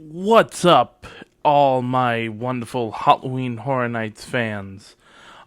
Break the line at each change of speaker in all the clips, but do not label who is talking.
What's up, all my wonderful Halloween Horror Nights fans?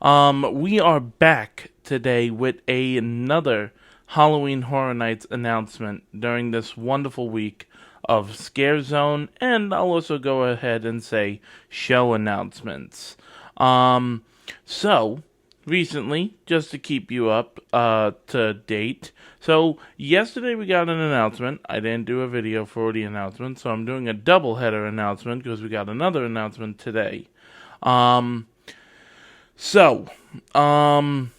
We are back today with another Halloween Horror Nights announcement during this wonderful week of Scarezone, and I'll also go ahead and say show announcements. Um, so, recently, just to keep you up to date. So yesterday we got an announcement. I didn't do a video for the announcement, so I'm doing a double header announcement because we got another announcement today. Um, so, um,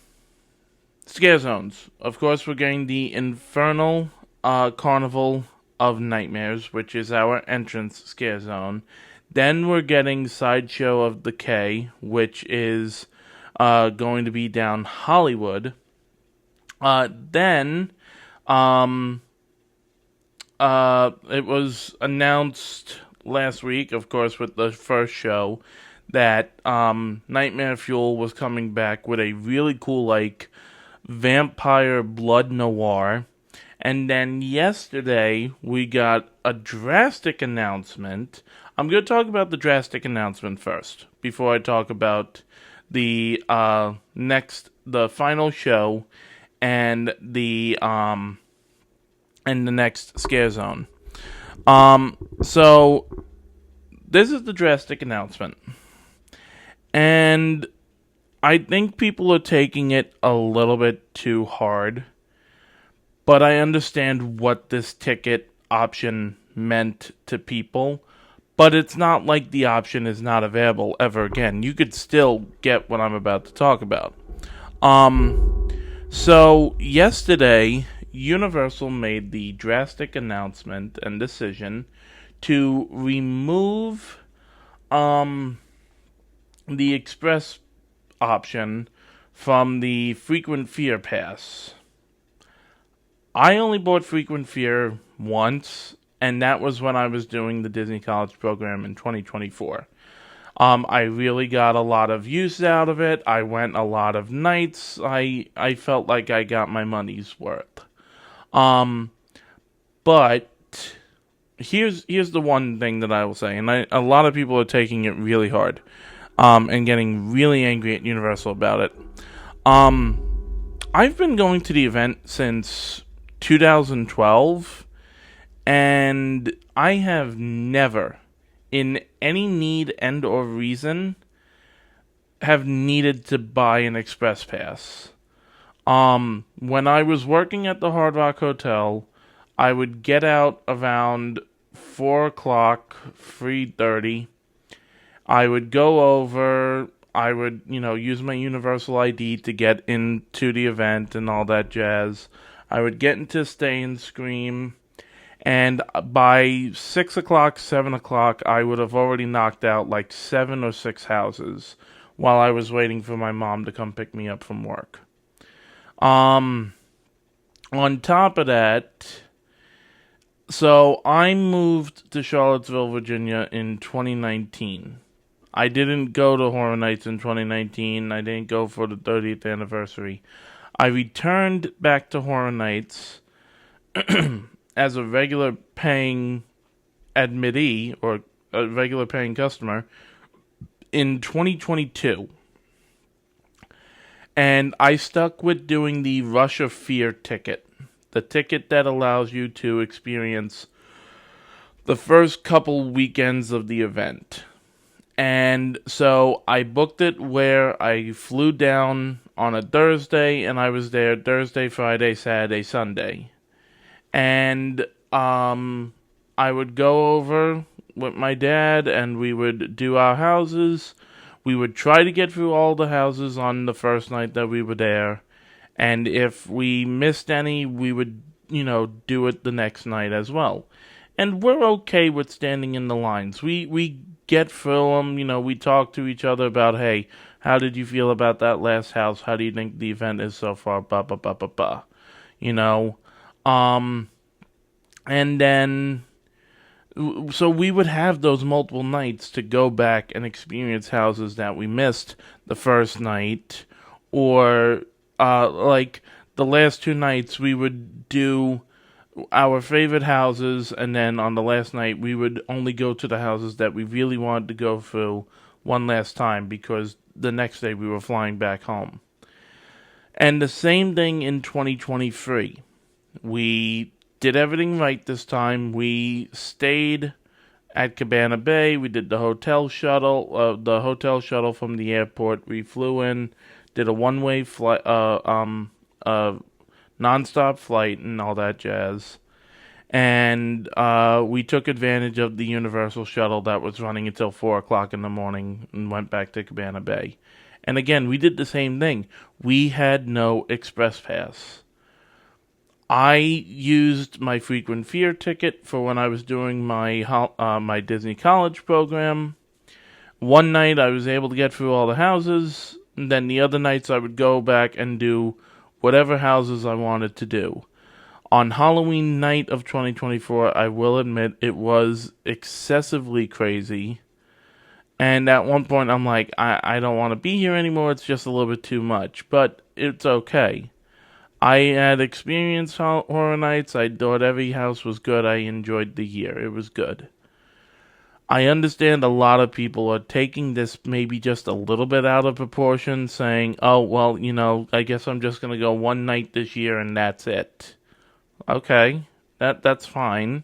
Scare Zones. Of course, we're getting the Infernal Carnival of Nightmares, which is our entrance scare zone. Then we're getting Sideshow of the K, which is going to be down Hollywood. Then, it was announced last week, of course, with the first show, that Nightmare Fuel was coming back with a really cool, vampire blood noir. And then yesterday, we got a drastic announcement. I'm going to talk about the drastic announcement first, before I talk about the the final show and the next scare zone. So this is the drastic announcement, and I think people are taking it a little bit too hard. But I understand what this ticket option meant to people. But it's not like the option is not available ever again. You could still get what I'm about to talk about. So yesterday, Universal made the drastic announcement and decision to remove the express option from the frequent fear pass. I only bought frequent fear once, and that was when I was doing the Disney College program in 2024. I really got a lot of use out of it. I went a lot of nights. I felt like I got my money's worth. But here's the one thing that I will say, and a lot of people are taking it really hard, and getting really angry at Universal about it. I've been going to the event since 2012, and I have never, in any need and or reason, have needed to buy an express pass. When I was working at the Hard Rock Hotel, I would get out around 4 o'clock, 3:30. I would go over, I would, use my Universal ID to get into the event and all that jazz. I would get into Stay and Scream, and by 6 o'clock, 7 o'clock, I would have already knocked out like 7 or 6 houses while I was waiting for my mom to come pick me up from work. On top of that, so I moved to Charlottesville, Virginia in 2019. I didn't go to Horror Nights in 2019. I didn't go for the 30th anniversary. I returned back to Horror Nights as a regular paying admittee, or a regular paying customer, in 2022. And I stuck with doing the Rush of Fear ticket. The ticket that allows you to experience the first couple weekends of the event. And so I booked it where I flew down on a Thursday, and I was there Thursday, Friday, Saturday, Sunday. And I would go over with my dad, and we would do our houses. We would try to get through all the houses on the first night that we were there. And if we missed any, we would, do it the next night as well. And we're okay with standing in the lines. We get through them, we talk to each other about, hey, how did you feel about that last house? How do you think the event is so far? Blah, blah, blah, blah, blah. And then, so we would have those multiple nights to go back and experience houses that we missed the first night, or, the last 2 nights we would do our favorite houses, and then on the last night, we would only go to the houses that we really wanted to go through one last time because the next day we were flying back home. And the same thing in 2023. We did everything right this time. We stayed at Cabana Bay. We did the hotel shuttle from the airport. We flew in, did a one-way flight, nonstop flight, and all that jazz. And we took advantage of the Universal shuttle that was running until 4 o'clock in the morning and went back to Cabana Bay. And again, we did the same thing. We had no express pass. I used my frequent flyer ticket for when I was doing my Disney College program. One night I was able to get through all the houses. And then the other nights I would go back and do whatever houses I wanted to do. On Halloween night of 2024, I will admit it was excessively crazy. And at one point I'm like, I don't want to be here anymore. It's just a little bit too much. But it's okay. I had experienced Horror Nights. I thought every house was good. I enjoyed the year. It was good. I understand a lot of people are taking this maybe just a little bit out of proportion, saying, oh, well, I guess I'm just going to go one night this year and that's it. Okay, that's fine.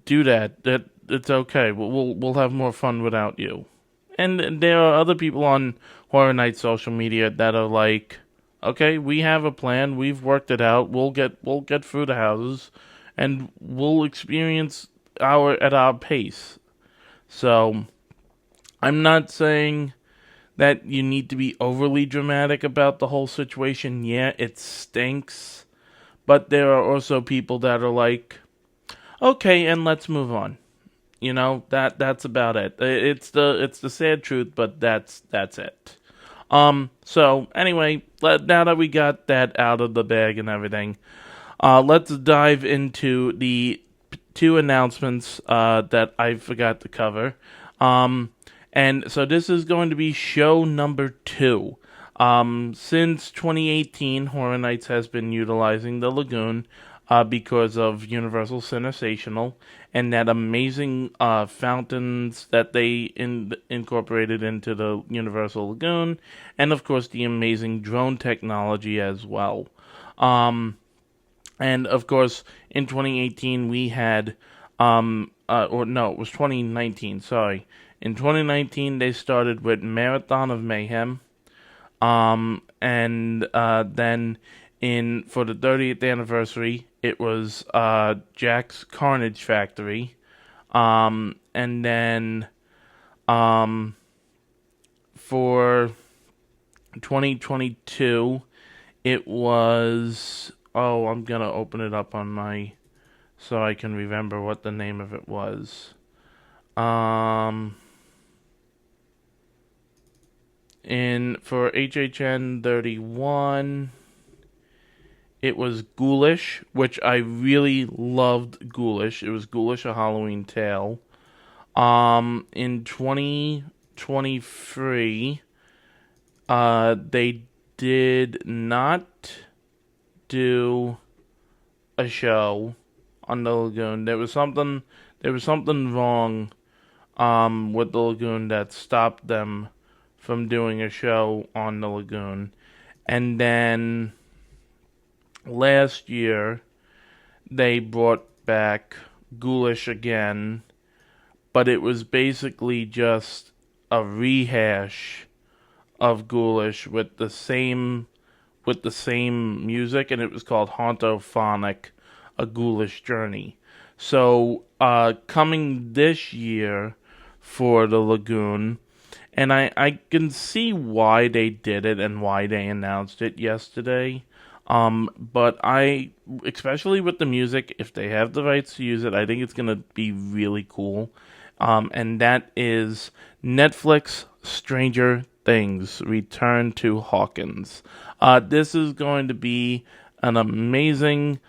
Do that. It's okay. We'll have more fun without you. And there are other people on Horror Nights social media that are like, okay, we have a plan. We've worked it out. We'll get through the houses, and we'll experience at our pace. So, I'm not saying that you need to be overly dramatic about the whole situation. Yeah, it stinks. But there are also people that are like, okay, and let's move on. That's about it. It's the sad truth, but that's it. So anyway, now that we got that out of the bag and everything, let's dive into the two announcements that I forgot to cover. And so this is going to be show number 2. Since 2018, Horror Nights has been utilizing the Lagoon because of Universal Sensational and that amazing fountains that they incorporated into the Universal Lagoon, and of course the amazing drone technology as well. And of course, in 2018 we had, it was 2019. Sorry, in 2019 they started with Marathon of Mayhem. And then for the 30th anniversary, it was Jack's Carnage Factory. And then for 2022, it was, I'm gonna open it up on so I can remember what the name of it was. For HHN 31, it was Ghoulish, which I really loved Ghoulish. It was Ghoulish, A Halloween Tale. In 2023, they did not do a show on the Lagoon. There was something wrong with the Lagoon that stopped them from doing a show on the Lagoon. And then last year they brought back Ghoulish again, but it was basically just a rehash of Ghoulish with the same music, and it was called Hauntophonic, A Ghoulish Journey. So coming this year for the Lagoon, and I can see why they did it and why they announced it yesterday. But especially with the music, if they have the rights to use it, I think it's going to be really cool. And that is Netflix Stranger Things Return to Hawkins. This is going to be an amazing,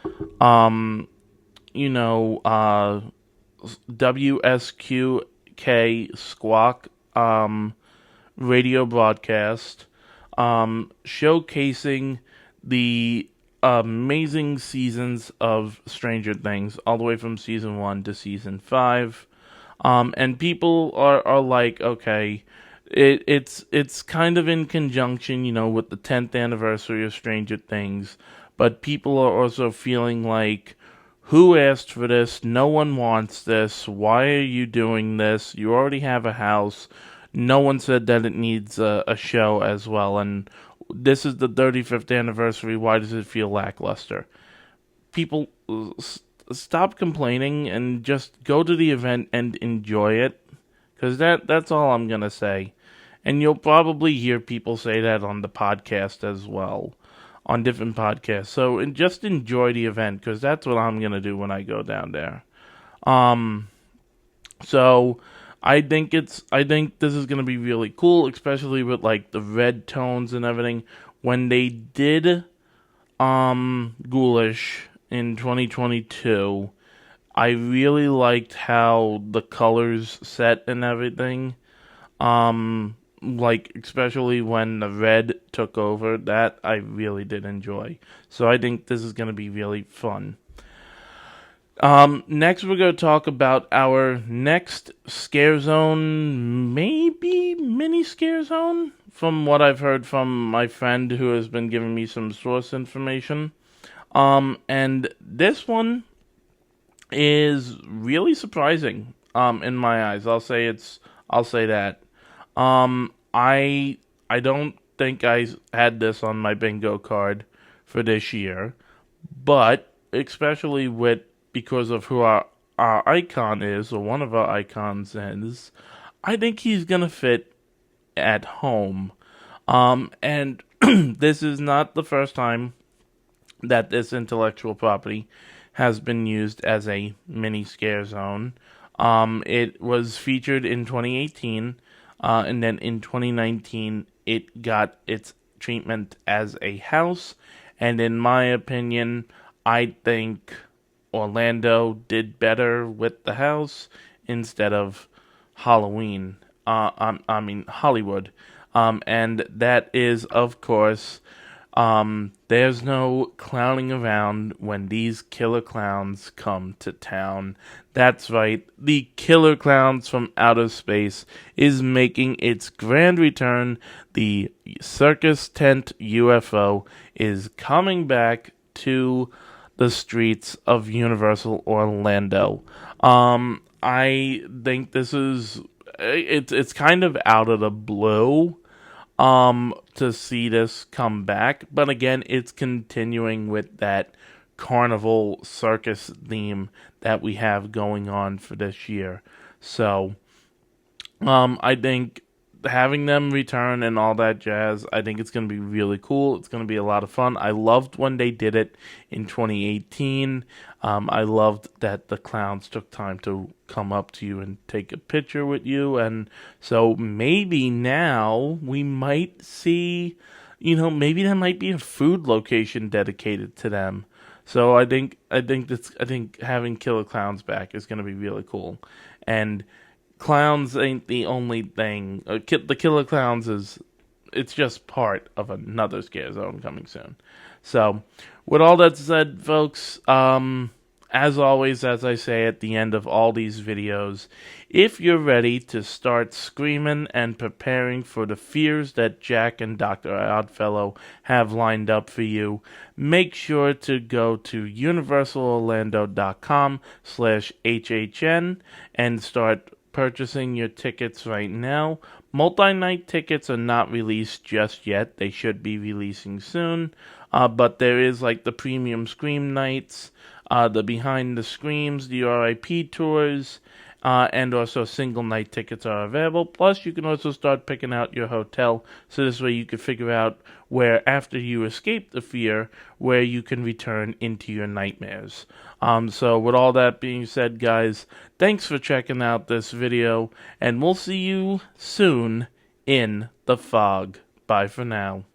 WSQK Squawk radio broadcast showcasing the amazing seasons of Stranger Things, all the way from season 1 to season 5. And people are like, okay, it's kind of in conjunction, with the 10th anniversary of Stranger Things, but people are also feeling like, who asked for this? No one wants this. Why are you doing this? You already have a house. No one said that it needs a show as well, and this is the 35th anniversary. Why does it feel lackluster? People, stop complaining and just go to the event and enjoy it, because that's all I'm gonna say. And you'll probably hear people say that on the podcast as well, on different podcasts. So just enjoy the event, because that's what I'm gonna do when I go down there. So I think this is gonna be really cool, especially with like the red tones and everything. When they did Ghoulish in 2022, I really liked how the colors set and everything. Like especially when the red took over, that I really did enjoy. So I think this is going to be really fun. Next we're going to talk about our next Scarezone, maybe mini Scarezone, from what I've heard from my friend who has been giving me some source information. And this one is really surprising, in my eyes. I'll say that. I don't think I had this on my bingo card for this year, but especially because of who our icon is, or one of our icons is, I think he's gonna fit at home. And this is not the first time that this intellectual property has been used as a mini scare zone. It was featured in 2018, and then in 2019, it got its treatment as a house. And in my opinion, I think Orlando did better with the house instead of Halloween. Hollywood. And that is, of course, there's no clowning around when these killer clowns come to town. That's right, the killer clowns from outer space is making its grand return. The circus tent UFO is coming back to the streets of Universal Orlando. I think this is, it's kind of out of the blue to see this come back, but again, it's continuing with that carnival circus theme that we have going on for this year. So I think having them return and all that jazz, I think it's going to be really cool. It's going to be a lot of fun. I loved when they did it in 2018. I loved that the clowns took time to come up to you and take a picture with you. And so maybe now we might see, maybe there might be a food location dedicated to them. So I think having killer clowns back is going to be really cool. And clowns ain't the only thing. The killer clowns it's just part of another scare zone coming soon. So, with all that said, folks, as always, as I say at the end of all these videos, if you're ready to start screaming and preparing for the fears that Jack and Dr. Oddfellow have lined up for you, make sure to go to universalorlando.com/HHN and start purchasing your tickets right now. Multi-night tickets are not released just yet. They should be releasing soon. But there is like the premium Scream nights, the Behind the Screams, the RIP tours, and also single night tickets are available. Plus, you can also start picking out your hotel, so this way you can figure out where, after you escape the fear, where you can return into your nightmares. So with all that being said, guys, thanks for checking out this video, and we'll see you soon in the fog. Bye for now.